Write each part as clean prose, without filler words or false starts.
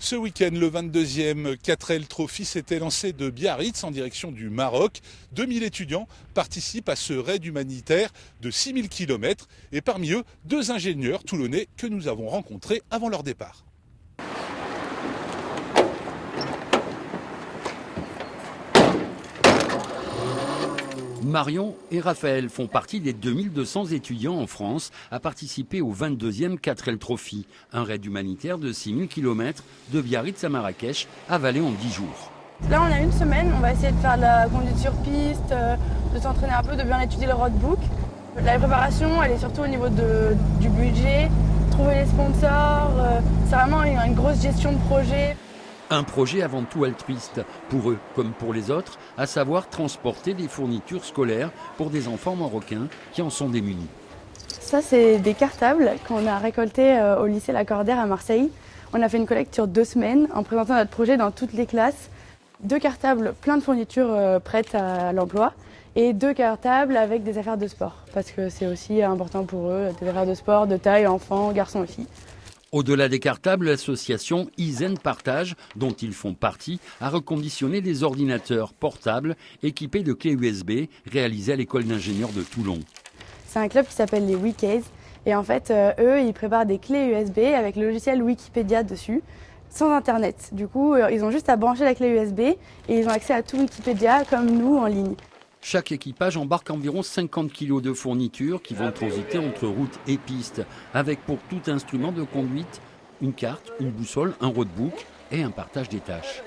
Ce week-end, le 22e 4L Trophy s'était lancé de Biarritz en direction du Maroc. 2000 étudiants participent à ce raid humanitaire de 6000 km et parmi eux, 2 ingénieurs toulonnais que nous avons rencontrés avant leur départ. Marion et Raphaël font partie des 2200 étudiants en France à participer au 22e 4L Trophy, un raid humanitaire de 6000 km de Biarritz à Marrakech, avalé en 10 jours. Là, on a une semaine, on va essayer de faire de la conduite sur piste, de s'entraîner un peu, de bien étudier le roadbook. La préparation, elle est surtout au niveau du budget, trouver les sponsors, c'est vraiment une grosse gestion de projet. Un projet avant tout altruiste, pour eux comme pour les autres, à savoir transporter des fournitures scolaires pour des enfants marocains qui en sont démunis. Ça, c'est des cartables qu'on a récoltés au lycée Lacordaire à Marseille. On a fait une collecte sur 2 semaines en présentant notre projet dans toutes les classes. 2 cartables plein de fournitures prêtes à l'emploi et 2 cartables avec des affaires de sport, parce que c'est aussi important pour eux, des affaires de sport de taille, enfants, garçons et filles. Au-delà des cartables, l'association Isen Partage, dont ils font partie, a reconditionné des ordinateurs portables équipés de clés USB réalisés à l'école d'ingénieurs de Toulon. C'est un club qui s'appelle les Wikis et en fait, eux, ils préparent des clés USB avec le logiciel Wikipédia dessus, sans internet. Du coup, ils ont juste à brancher la clé USB et ils ont accès à tout Wikipédia comme nous en ligne. Chaque équipage embarque environ 50 kg de fournitures qui vont transiter entre route et piste, avec pour tout instrument de conduite une carte, une boussole, un roadbook et un partage des tâches.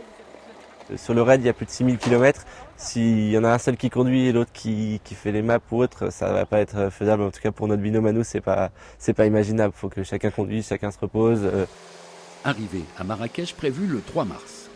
Sur le raid, il y a plus de 6000 km. S'il y en a un seul qui conduit et l'autre qui fait les maps ou autre, ça va pas être faisable. En tout cas, pour notre binôme à nous, c'est pas imaginable. Il faut que chacun conduise, chacun se repose. Arrivée à Marrakech prévue le 3 mars.